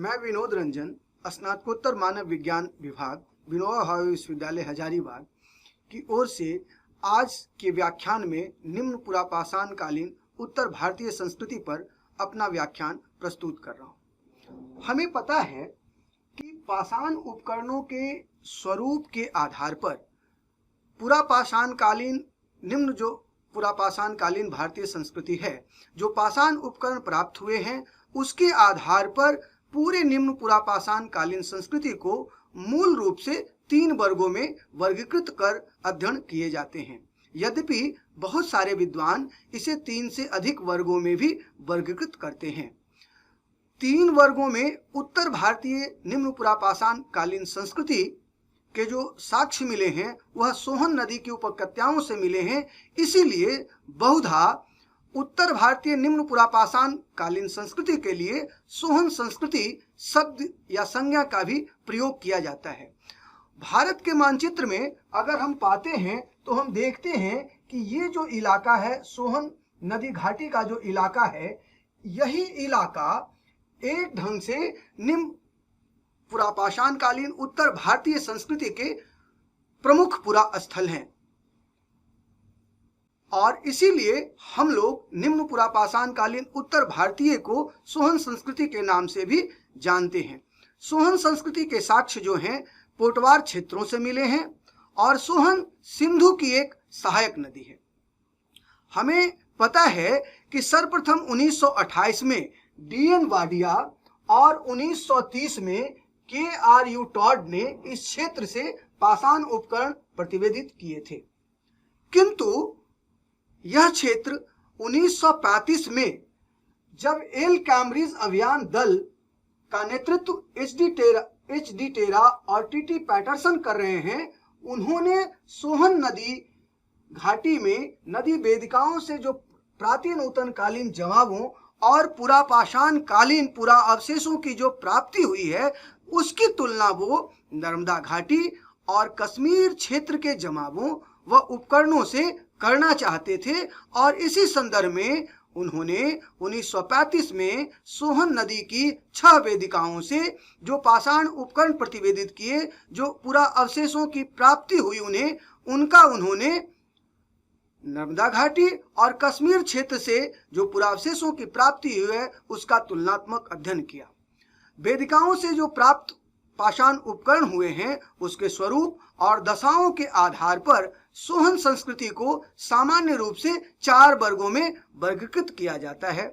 मैं विनोद रंजन स्नातकोत्तर मानव विज्ञान विभाग विनोबा भावे विश्वविद्यालय हजारीबाग की ओर से आज के व्याख्यान में निम्न पुरापाषाण कालीन उत्तर भारतीय संस्कृति पर अपना व्याख्यान प्रस्तुत कर रहा हूँ। हमें पता है कि पाषाण उपकरणों के स्वरूप के आधार पर पुरापाषाण कालीन निम्न जो पुरापाषाण कालीन भारतीय संस्कृति है, जो पाषाण उपकरण प्राप्त हुए हैं उसके आधार पर पूरे निम्न पुरापाषाण कालीन संस्कृति को मूल रूप से 3 वर्गों में वर्गीकृत कर अध्ययन किए जाते हैं। यद्यपि बहुत सारे विद्वान इसे 3 से अधिक वर्गों में भी वर्गीकृत करते हैं। 3 वर्गों में उत्तर भारतीय निम्न पुरापाषाण कालीन संस्कृति के जो साक्ष्य मिले हैं वह सोहन नदी की उपत्यकाओं से मिले हैं। इसीलिए बहुधा उत्तर भारतीय निम्न पुरापाषाण कालीन संस्कृति के लिए सोहन संस्कृति शब्द या संज्ञा का भी प्रयोग किया जाता है। भारत के मानचित्र में अगर हम पाते हैं तो हम देखते हैं कि ये जो इलाका है, सोहन नदी घाटी का जो इलाका है, यही इलाका एक ढंग से निम्न पुरापाषाण कालीन उत्तर भारतीय संस्कृति के प्रमुख पुरा स्थल हैं और इसीलिए हम लोग निम्न पुरापाषाण कालीन उत्तर भारतीय को सोहन संस्कृति के नाम से भी जानते हैं। सोहन संस्कृति के साक्ष्य जो हैं पोटवार क्षेत्रों से मिले हैं और सोहन सिंधु की एक सहायक नदी है। हमें पता है कि सर्वप्रथम 1928 में D.N. वाडिया और 1930 में K.R.U. टॉड ने इस क्षेत्र से पाषाण उपकरण प्रतिवेदित किए थे, किंतु यह क्षेत्र 1935 में जब एल कैम्ब्रिज अभियान दल का नेतृत्व एच.डी. टेरा और टी.टी. पैटरसन कर रहे हैं, उन्होंने सोहन नदी घाटी में नदी वेदिकाओं से जो प्राचीन नूतन कालीन जवाबों और पुरापाषाण कालीन पुरा अवशेषों की जो प्राप्ति हुई है उसकी तुलना वो नर्मदा घाटी और कश्मीर क्षेत्र के जमावों व उपकरणों से करना चाहते थे और इसी संदर्भ में उन्होंने 1935 में सोहन नदी की 6 वेदिकाओं से जो पाषाण उपकरण प्रतिवेदित किए, जो पुरा अवशेषों की प्राप्ति हुई उन्होंने नर्मदा घाटी और कश्मीर क्षेत्र से जो पुरावशेषों की प्राप्ति हुई है उसका तुलनात्मक अध्ययन किया। वेदिकाओं से जो प्राप्त पाषाण उपकरण हुए हैं उसके स्वरूप और दशाओं के आधार पर सोहन संस्कृति को सामान्य रूप से 4 वर्गों में वर्गीकृत किया जाता है।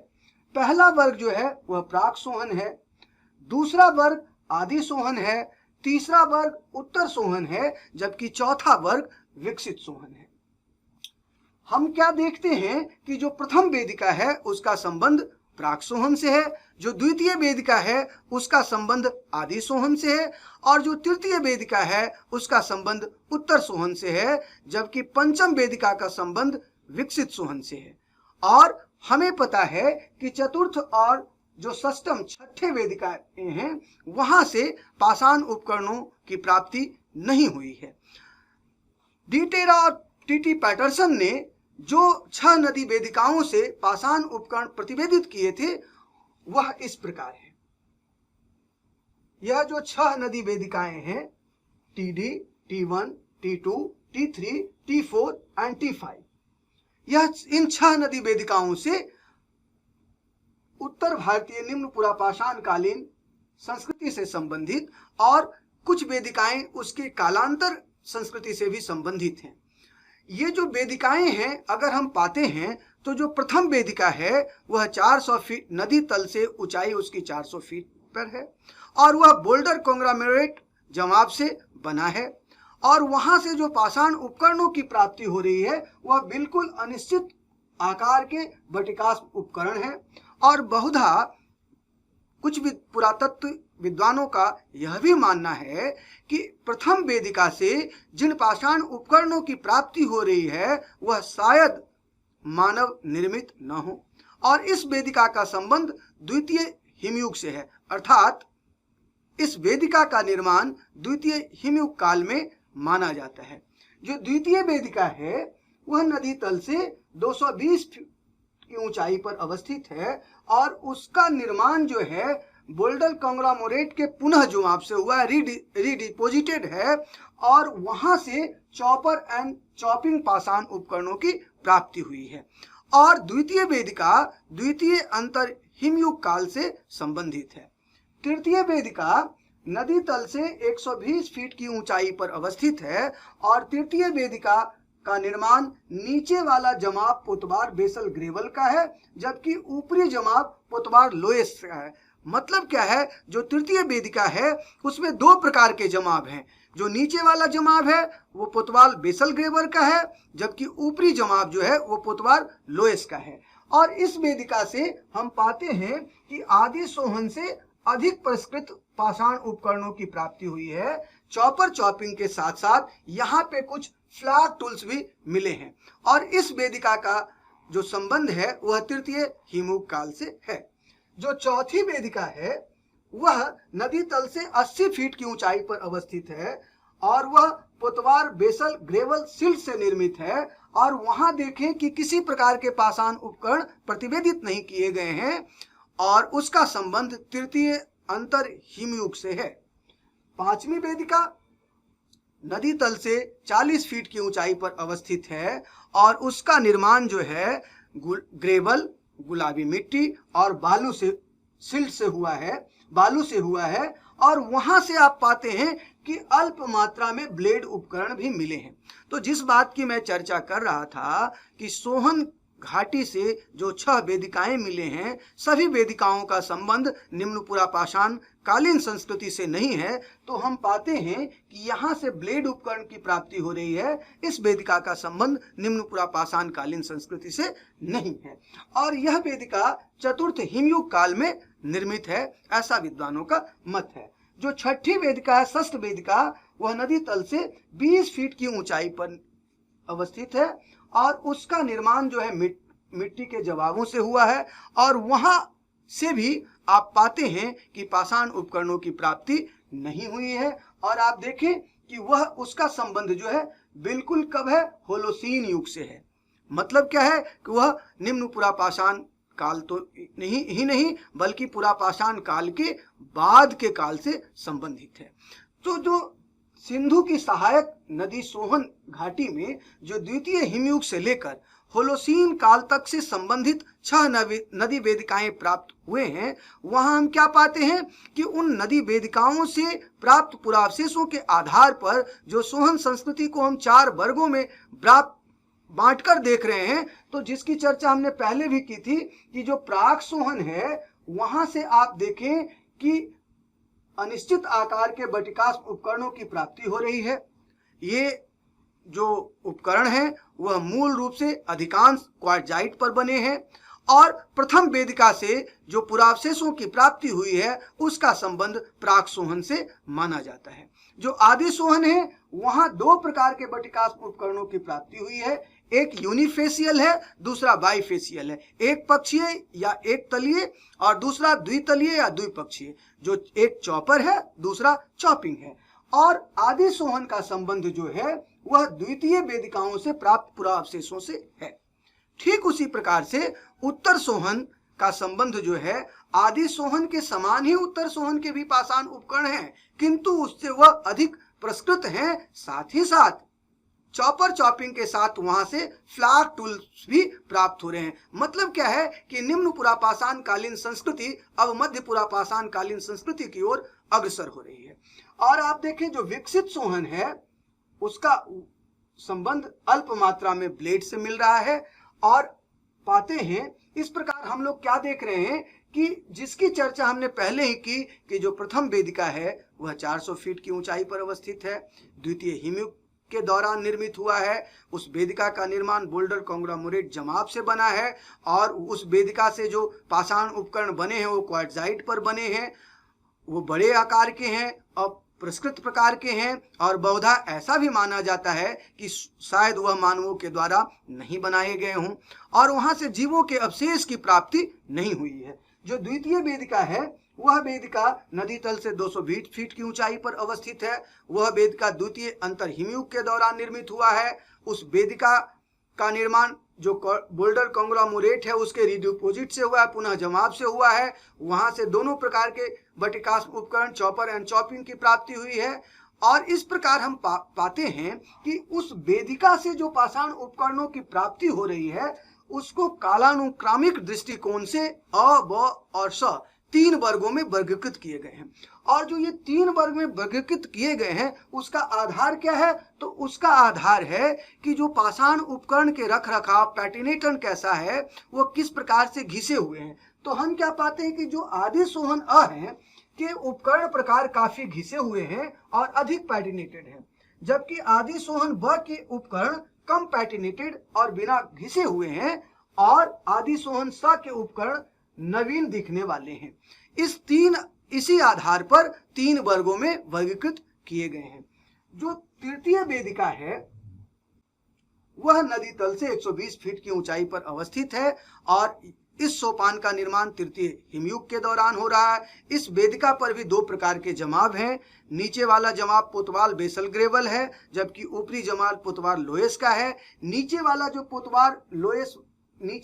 पहला वर्ग जो है वह प्राक सोहन है, दूसरा वर्ग आदि सोहन है, तीसरा वर्ग उत्तर सोहन है, जबकि चौथा वर्ग विकसित सोहन है। हम क्या देखते हैं कि जो प्रथम वेदिका है उसका संबंध प्राक सोहन से है, जो द्वितीय वेदिका है उसका संबंध आदि सोहन से है और जो तृतीय वेदिका है उसका संबंध उत्तर सोहन से है, जबकि पंचम वेदिका का संबंध विकसित सोहन से है। और हमें पता है कि चतुर्थ और जो षष्ठम 6ठे वेदिकाएं हैं वहां से पाषाण उपकरणों की प्राप्ति नहीं हुई है। डी टेरा और टी.टी. पैटरसन ने जो 6 नदी वेदिकाओं से पाषाण उपकरण प्रतिवेदित किए थे वह इस प्रकार है। यह जो 6 नदी वेदिकाएं हैं TD., T1, T2, T3, T4 and T5, यह इन 6 नदी वेदिकाओं से उत्तर भारतीय निम्न पुरापाषाण कालीन संस्कृति से संबंधित और कुछ वेदिकाएं उसके कालांतर संस्कृति से भी संबंधित हैं। ये जो वेदिकाएं हैं अगर हम पाते हैं तो जो प्रथम वेदिका है वह 400 फीट नदी तल से ऊंचाई उसकी 400 फीट पर है और वह बोल्डर कॉन्ग्लोमेरेट जमाव से बना है और वहां से जो पाषाण उपकरणों की प्राप्ति हो रही है वह बिल्कुल अनिश्चित आकार के बटिकाश उपकरण है और बहुधा कुछ पुरातत्व विद्वानों का यह भी मानना है कि प्रथम वेदिका से जिन पाषाण उपकरणों की प्राप्ति हो रही है वह शायद मानव निर्मित न हो और इस वेदिका का संबंध द्वितीय हिमयुग से है, अर्थात इस वेदिका का निर्माण द्वितीय हिमयुग काल में माना जाता है। जो द्वितीय वेदिका है वह नदी तल से 220 की ऊंचाई पर अवस्थित है और उसका निर्माण जो है बोल्डर कांग्लोमरेट के पुनः जुमाब से हुआ है, रीडिपोजिटेड है, और वहां से चॉपर एंड चॉपिंग पाषाण उपकरणों की प्राप्ति हुई है। और द्वितीय वेदिका द्वितीय अंतर हिमयुग काल से संबंधित है। तृतीय वेदिका नदी तल से 120 फीट की ऊंचाई पर अवस्थित है, और तृतीय वेदिका का निर्माण नीचे वाला जमाव पोतवार बेसल ग्रेवल का है, जबकि ऊपरी जमाव पोतवार लोएस का है। मतलब क्या है, जो तृतीय वेदिका है उसमें दो प्रकार के जमाव हैं। जो नीचे वाला जमाव है वो पोतवार बेसल ग्रेवल का है, जबकि ऊपरी जमाव जो है वो पोतवार लोएस का है। और इस वेदिका से हम पाते हैं कि आदि सोहन से अधिक परिष्कृत पाषाण उपकरणों की प्राप्ति हुई है। चॉपर चॉपिंग के साथ साथ यहाँ पे कुछ फ्लैग टूल्स भी मिले हैं, और इस वेदिका का जो संबंध है वह तृतीय हिमयुग काल से है। जो चौथी वेदिका है वह नदी तल से 80 फीट की ऊंचाई पर अवस्थित है, और वह पोतवार बेसल ग्रेवल सिल्ट से निर्मित है, और वहां देखें कि किसी प्रकार के पाषाण उपकरण प्रतिवेदित नहीं किए गए हैं, और उसका संबंध तृतीय अंतर हिमयुग से है। पांचवी वेदिका नदी तल से 40 फीट की ऊंचाई पर अवस्थित है, और उसका निर्माण जो है ग्रेवल, गुलाबी मिट्टी और बालू से सिल्ट से हुआ है, और वहां से आप पाते हैं कि अल्प मात्रा में ब्लेड उपकरण भी मिले हैं। तो जिस बात की मैं चर्चा कर रहा था कि सोहन घाटी से जो 6 वेदिकाएं मिले हैं, सभी वेदिकाओं का संबंध निम्न पुरापाषाण कालीन संस्कृति से नहीं है, तो हम पाते हैं कि यहाँ से ब्लेड उपकरण की प्राप्ति हो रही है। इस वेदिका का संबंध निम्न पुरापाषाण कालीन संस्कृति से नहीं है, और यह वेदिका चतुर्थ हिमयुग काल में निर्मित है, ऐसा विद्वानों का मत है। जो छठी वेदिका है, षष्ठ वेदिका, वह नदी तल से 20 फीट की ऊंचाई पर अवस्थित है, और उसका निर्माण जो है मिट्टी के जवाबों से हुआ है, और वहां से भी आप पाते हैं कि पाषाण उपकरणों की प्राप्ति नहीं हुई है। और आप देखें कि वह उसका संबंध जो है बिल्कुल कब है, होलोसीन युग से है। मतलब क्या है कि वह निम्न पुरापाषाण काल तो नहीं बल्कि पुरापाषाण काल के बाद के काल से संबंधित है। तो जो सिंधु की सहायक नदी सोहन घाटी में जो द्वितीय हिमयुग से लेकर होलोसीन काल तक से संबंधित 6 नदी वेदिकाएं प्राप्त हुए हैं, वहां हम क्या पाते हैं कि उन नदी वेदिकाओं से प्राप्त पुरावशेषों के आधार पर जो सोहन संस्कृति को हम 4 वर्गों में बांटकर देख रहे हैं, तो जिसकी चर्चा हमने पहले भी की थी कि जो प्राक सोहन है वहां से आप देखें कि अनिश्चित आकार के बटिकास उपकरणों की प्राप्ति हो रही है। ये जो उपकरण हैं वह मूल रूप से अधिकांश क्वार्टजाइट पर बने हैं, और प्रथम वेदिका से जो पुरावशेषों की प्राप्ति हुई है उसका संबंध प्राक सोहन से माना जाता है। जो आदि सोहन है वहां 2 प्रकार के बटिकास उपकरणों की प्राप्ति हुई है, एक यूनिफेशियल है, दूसरा बाईफेशियल है, एक पक्षीय या एक तलीय, और दूसरा द्वितलीय या द्विपक्षीय। जो एक चॉपर है, दूसरा चॉपिंग है। और आदि सोहन का संबंध जो है वह द्वितीय वेदिकाओं से प्राप्त पुरावशेषों से है। ठीक उसी प्रकार से उत्तर सोहन का संबंध जो है आदि सोहन के समान ही उत्तर सोहन के भी पाषाण उपकरण हैं, किंतु उससे वह अधिक परिष्कृत हैं। साथ ही साथ चॉपर चॉपिंग के साथ वहां से फ्लैग टूल्स भी प्राप्त हो रहे हैं। मतलब क्या है कि निम्न पुरापाषाण कालीन संस्कृति अब मध्य पुरापाषाण कालीन संस्कृति की ओर अग्रसर हो रही है। और आप देखें जो विकसित सोहन है उसका संबंध अल्प मात्रा में ब्लेड से मिल रहा है, और पाते हैं इस प्रकार हम लोग क्या देख रहे हैं कि जिसकी चर्चा हमने पहले ही की कि जो प्रथम वेदिका है वह 400 फीट की ऊंचाई पर अवस्थित है, द्वितीय हिमयुग के दौरान निर्मित हुआ है। उस वेदिका का निर्माण बोल्डर कांग्लोमरेट जमाव से बना है, और उस वेदिका से जो पाषाण उपकरण बने हैं वो क्वार्टजाइट पर बने हैं, वो बड़े आकार के हैं और परिष्कृत प्रकार के हैं, और बहुधा ऐसा भी माना जाता है कि शायद वह मानवों के द्वारा नहीं बनाए गए हों, और वहां से जीवों के अवशेष की प्राप्ति नहीं हुई है। जो द्वितीय वेदिका है वह वेदिका नदी तल से 220 फीट की ऊंचाई पर अवस्थित है। वह वेदिका द्वितीय अंतर हिमयुग के दौरान निर्मित हुआ है। उस वेदिका का निर्माण जो बोल्डर कॉन्ग्लोमरेट है उसके रिडिपोजिट से हुआ है, पुनः जमाव से हुआ है। वहां से दोनों प्रकार के बटिकास्प उपकरण चॉपर एंड चॉपिंग की प्राप्ति हुई है। और इस प्रकार हम पाते हैं कि उस वेदिका से जो पाषाण उपकरणों की प्राप्ति हो रही है उसको कालानुक्रमिक दृष्टिकोण से अ, ब और स 3 वर्गों में वर्गीकृत किए गए हैं। और जो ये 3 वर्ग में वर्गीकृत किए गए हैं उसका आधार क्या है? तो उसका आधार है कि जो पाषाण उपकरण के रख रखाव पैटिनेटन कैसा है, वो किस प्रकार से घिसे हुए हैं। तो हम क्या पाते हैं कि जो आदि सोहन अ है के उपकरण प्रकार काफी घिसे हुए हैं और अधिक पैटिनेटेड हैं, जबकि आदि सोहन ब के उपकरण कम पैटिनेटेड और बिना घिसे हुए हैं और आदि सोहन स के उपकरण नवीन दिखने वाले हैं। इसी आधार पर 3 वर्गों में वर्गीकृत किए गए हैं। जो तृतीय वेदिका है वह नदी तल से 120 फीट की ऊंचाई पर अवस्थित है और इस सोपान का निर्माण तृतीय हिमयुग के दौरान हो रहा है। इस वेदिका पर भी 2 प्रकार के जमाव हैं। नीचे वाला जमाव पोतवाल बेसल ग्रेवल है, जबकि ऊपरी जमाव पोतवार लोएस का है। नीचे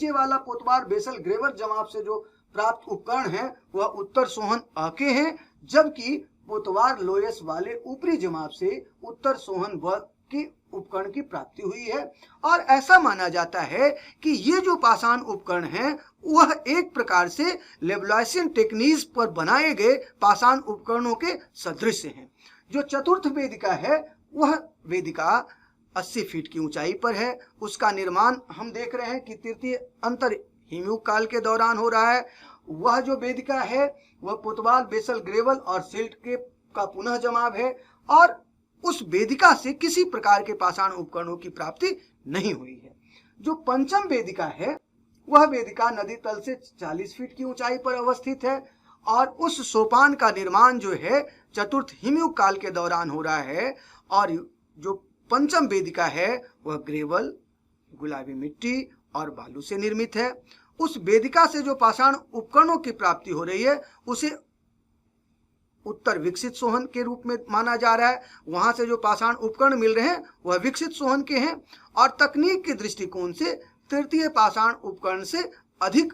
वाला पोतवार बेसल ग्रेवल जमाव से जो प्राप्त उपकरण है वह उत्तर सोहन अ के हैं, जबकि पोतवार लोएस वाले ऊपरी जमाव से उत्तर सोहन व की उपकरण की प्राप्ति हुई है। और ऐसा माना जाता है कि ये जो पाषाण उपकरण हैं वह एक प्रकार से लेवलॉयसियन टेक्निक पर बनाए गए पाषाण उपकरणों के सदृश हैं। जो चतुर्थ वेदिका है वह वेदिका 80 फीट की ऊंचाई पर है। उसका निर्माण हम देख रहे हैं कि तृतीय अंतर हिमयुग काल के दौरान हो रहा है। वह जो वेदिका है वह पोतवाल बेसल ग्रेवल और सिल्ट के का पुनः जमाव है और उस वेदिका से किसी प्रकार के पाषाण उपकरणों की प्राप्ति नहीं हुई है। जो पंचम वेदिका है वह वेदिका नदी तल से 40 फीट की ऊंचाई पर अवस्थित है और उस सोपान का निर्माण जो है चतुर्थ हिमयुग काल के दौरान हो रहा है। और जो पंचम वेदिका है वह ग्रेवल, गुलाबी मिट्टी और बालू से निर्मित है। उस वेदिका से जो पाषाण उपकरणों की प्राप्ति हो रही है उसे उत्तर विकसित सोहन के रूप में माना जा रहा है। वहां से जो पाषाण उपकरण मिल रहे हैं वह विकसित सोहन के हैं और तकनीक के दृष्टिकोण से तृतीय पाषाण उपकरण से अधिक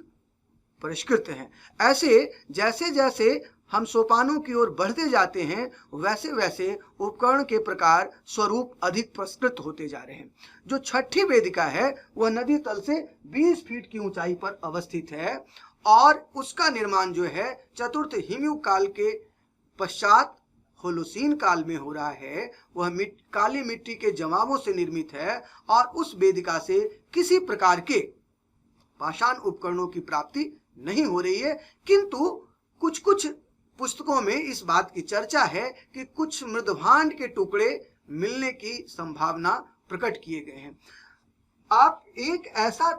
परिष्कृत हैं। ऐसे जैसे जैसे हम सोपानों की ओर बढ़ते जाते हैं वैसे वैसे उपकरण के प्रकार स्वरूप अधिक परिष्कृत होते जा रहे हैं। जो छठी वेदिका है वह नदी तल से 20 फीट की ऊंचाई पर अवस्थित है और उसका निर्माण जो है चतुर्थ हिमयुग काल के पश्चात होलोसीन काल में हो रहा है। वह काली मिट्टी के जमावों से निर्मित है और उस वेदिका से किसी प्रकार के पाषाण उपकरणों की प्राप्ति नहीं हो रही है, किंतु कुछ कुछ पुस्तकों में इस बात की चर्चा है कि कुछ मृदभांड के टुकड़े मिलने की संभावना प्रकट किए गए हैं। आप एक ऐसा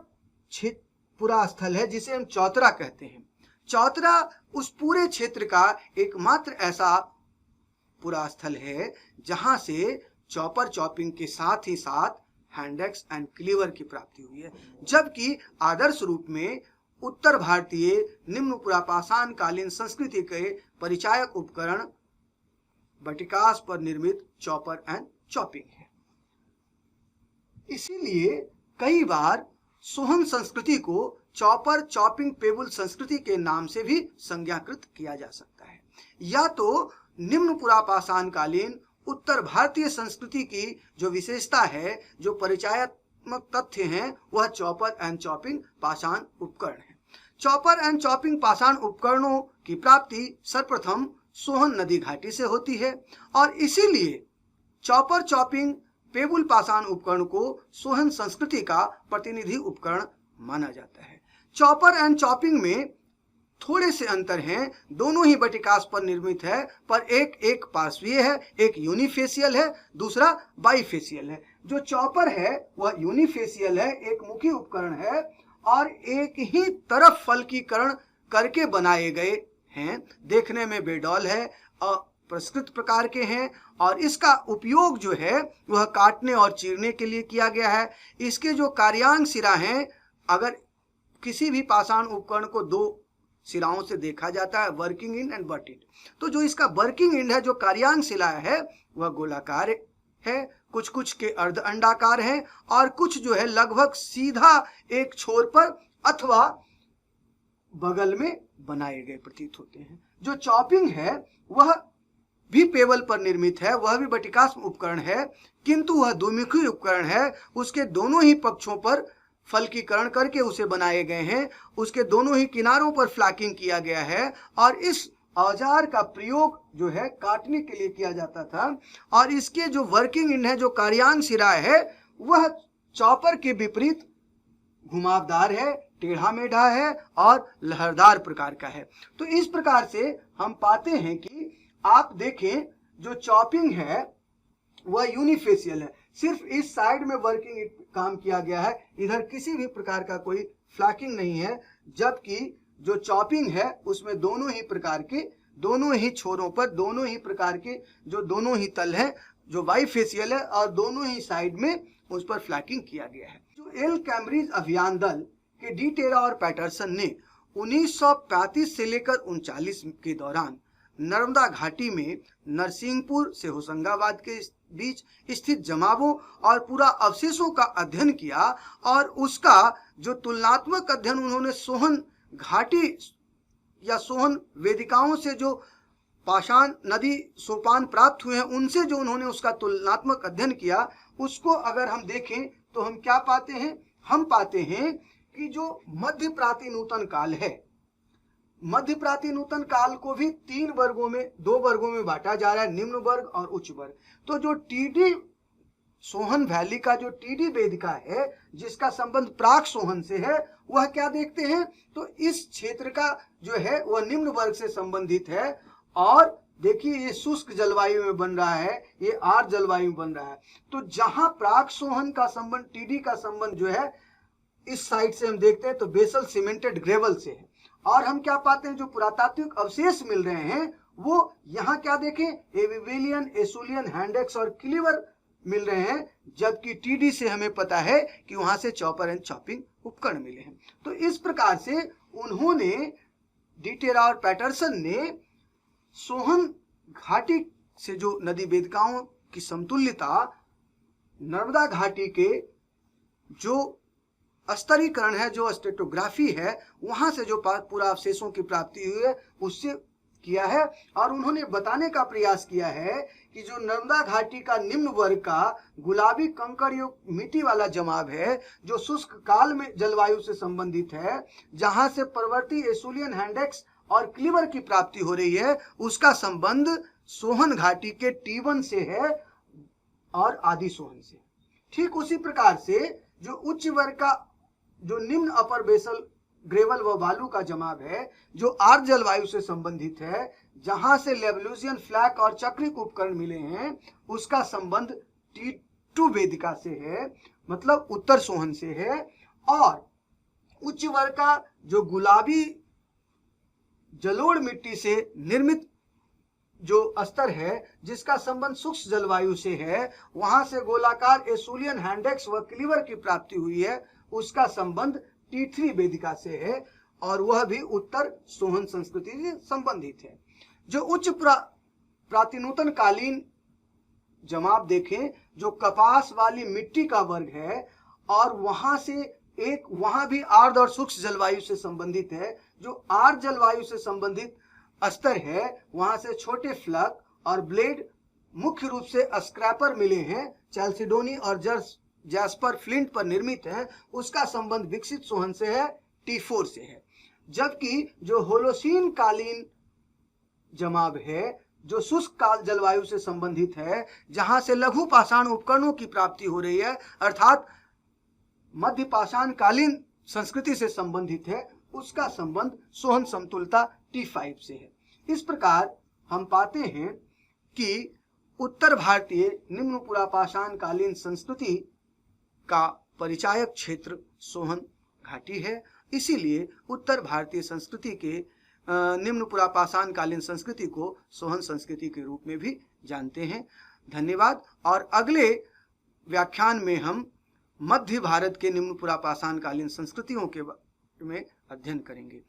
पुरा स्थल है जिसे हम चौतरा कहते हैं। चौतरा उस पूरे क्षेत्र का एकमात्र ऐसा पुरा स्थल है जहां से चॉपर चॉपिंग के साथ ही साथ हैंडेक्स एंड क्लीवर की प्राप्ति हुई है, जबकि आदर्श रूप में उत्तर भारतीय निम्न पुरापाषाण कालीन संस्कृति के परिचायक उपकरण बटिकास पर निर्मित चॉपर एंड चॉपिंग है। इसीलिए कई बार सोहन संस्कृति को चॉपर चॉपिंग पेबुल संस्कृति के नाम से भी संज्ञाकृत किया जा सकता है। या तो निम्न पुरापाषाण कालीन उत्तर भारतीय संस्कृति की जो विशेषता है, जो परिचयात्मक तथ्य हैं, वह चॉपर एंड चॉपिंग पाषाण उपकरण है। चॉपर एंड चॉपिंग पाषाण उपकरणों की प्राप्ति सर्वप्रथम सोहन नदी घाटी से होती है और इसीलिए चॉपर चॉपिंग पेबुल पाषाण उपकरण को सोहन संस्कृति का प्रतिनिधि उपकरण माना जाता है। चॉपर एंड चॉपिंग में थोड़े से अंतर हैं, दोनों ही बटिकास पर निर्मित है, पर एक पार्श्वीय है, एक यूनिफेशियल है, दूसरा बाईफेशियल है। जो चॉपर है वह यूनिफेशियल है, एक मुखी उपकरण है और एक ही तरफ फलकीकरण करके बनाए गए हैं, देखने में बेडौल है, परिष्कृत प्रकार के हैं और इसका उपयोग जो है वह काटने और चीरने के लिए किया गया है। इसके जो कार्यांग सिरा हैं, अगर किसी भी पाषाण उपकरण को 2 सिराओं से देखा जाता है, वर्किंग एंड बट एंड, तो जो इसका वर्किंग एंड है, जो कार्यांग शिला है, वह गोलाकार है, कुछ कुछ के अर्ध अंडाकार हैं और कुछ जो है लगभग सीधा एक छोर पर अथवा बगल में बनाए गए प्रतीत होते हैं। जो चॉपिंग है वह भी पेवल पर निर्मित है, वह भी बटिकास्म उपकरण है, किंतु वह द्विमुखी उपकरण है। उसके दोनों ही पक्षों पर फलकीकरण करके उसे बनाए गए हैं, उसके दोनों ही किनारों पर फ्लैकिंग किया गया है और इस औजार का प्रयोग जो है काटने के लिए किया जाता था और इसके जो वर्किंग इन है, जो कार्यान सिरा है, वह चॉपर के विपरीत घुमावदार है, टेढ़ा मेढ़ा है और लहरदार प्रकार का है। तो इस प्रकार से हम पाते हैं कि आप देखें जो चॉपिंग है वह यूनिफेशियल है, सिर्फ इस साइड में वर्किंग काम किया गया है, इधर किसी भी प्रकार का कोई फ्लैकिंग नहीं है। जबकि जो चॉपिंग है उसमें दोनों ही प्रकार के, दोनों ही छोरों पर दोनों ही प्रकार के जो दोनों ही तल है जो बाईफेशियल है और दोनों ही साइड में उस पर फ्लैकिंग किया गया है। जो एल कैम्ब्रिज अभियान दल के डी टेरा और पैटरसन ने 1935 से लेकर 39 के दौरान नर्मदा घाटी में नरसिंहपुर से होशंगाबाद के बीच स्थित जमावों और पूरा अवशेषों का अध्ययन किया और उसका जो तुलनात्मक अध्ययन उन्होंने सोहन घाटी या सोहन वेदिकाओं से जो पाषाण नदी सोपान प्राप्त हुए हैं उनसे जो उन्होंने उसका तुलनात्मक अध्ययन किया, उसको अगर हम देखें तो हम क्या पाते हैं? हम पाते हैं कि जो मध्य प्राचीनतन काल है, मध्य प्राचीनतन काल को भी दो वर्गों में बांटा जा रहा है, निम्न वर्ग और उच्च वर्ग। तो जो टीडी सोहन वैली का जो टीडी वेदिका है जिसका संबंध प्राक सोहन से है, वह क्या देखते हैं तो इस क्षेत्र का जो है वह निम्न वर्ग से संबंधित है। और देखिए ये शुष्क जलवायु में बन रहा है, ये आर्द्र जलवायु में बन रहा है। तो जहां प्राक सोहन का संबंध, टीडी का संबंध जो है इस साइड से हम देखते हैं तो बेसल सीमेंटेड ग्रेवल से है। और हम क्या पाते हैं, जो पुरातात्विक अवशेष मिल रहे हैं वो यहाँ क्या देखें, एविवेलियन, एसुलियन, हैंडेक्स और क्लीवर मिल रहे हैं, जबकि टीडी से हमें पता है कि वहां से चॉपर एंड चॉपिंग उपकरण मिले हैं। तो इस प्रकार से उन्होंने डी टेरा और पैटरसन ने सोहन घाटी से जो नदी वेदिकाओं की समतुल्यता नर्मदा घाटी के जो स्तरीकरण है, जो स्ट्रेटोग्राफी है, वहां से जो पूरा अवशेषों की प्राप्ति हुई है उससे किया है। और उन्होंने बताने का प्रयास किया है कि जो नर्मदा घाटी का निम्न वर्ग का गुलाबी कंकड़ युक्त मिट्टी वाला जमाव है जो शुष्क काल में जलवायु से संबंधित है, जहां से परवर्ती एसुलियन, हैंडेक्स और क्लीवर की प्राप्ति हो रही है, उसका संबंध सोहन घाटी के टी1 से है और आदि सोहन से। ठीक उसी प्रकार से जो उच्च वर्ग का जो निम्न अपर बेसल ग्रेवल व बालू का जमाव है जो आर्द्र जलवायु से संबंधित है, जहां से लेवलूजियन फ्लैक और चक्रिक उपकरण मिले हैं, उसका संबंध टी2 वेदिका से है, मतलब उत्तर सोहन से है। और उच्च वर्ग का जो गुलाबी जलोढ़ मिट्टी से निर्मित जो स्तर है जिसका संबंध सूक्ष्म जलवायु से है, वहां से गोलाकार एसुलियन, हैंडेक्स व क्लीवर की प्राप्ति हुई है, उसका संबंध टी3 वेदिका से है और वह भी उत्तर सोहन संस्कृति से संबंधित है। जो उच्च प्राचीनतन कालीन जमाव देखें जो कपास वाली मिट्टी का वर्ग है और वहां से एक वहां भी आर्द्र और सूक्ष्म जलवायु से संबंधित है। जो आर्द्र जलवायु से संबंधित स्तर है वहां से छोटे फ्लक और ब्लेड मुख्य रूप से स्क्रैपर मिले हैं, चैल्सिडोनी और जैस्पर फ्लिंट पर निर्मित है, उसका संबंध विकसित सोहन से है, टी4 से है। जबकि जो होलोसीन कालीन जमाव है जो शुष्क काल जलवायु से संबंधित है, जहां से लघु पाषाण उपकरणों की प्राप्ति हो रही है, अर्थात मध्य पाषाण कालीन संस्कृति से संबंधित है, उसका संबंध सोहन समतुलता टी5 से है। इस प्रकार हम पाते हैं कि उत्तर भारतीय निम्न पुरापाषाण कालीन संस्कृति का परिचायक क्षेत्र सोहन घाटी है। इसीलिए उत्तर भारतीय संस्कृति के निम्न पुरापाषाण कालीन संस्कृति को सोहन संस्कृति के रूप में भी जानते हैं। धन्यवाद। और अगले व्याख्यान में हम मध्य भारत के निम्न पुरापाषाण कालीन संस्कृतियों के बारे में अध्ययन करेंगे।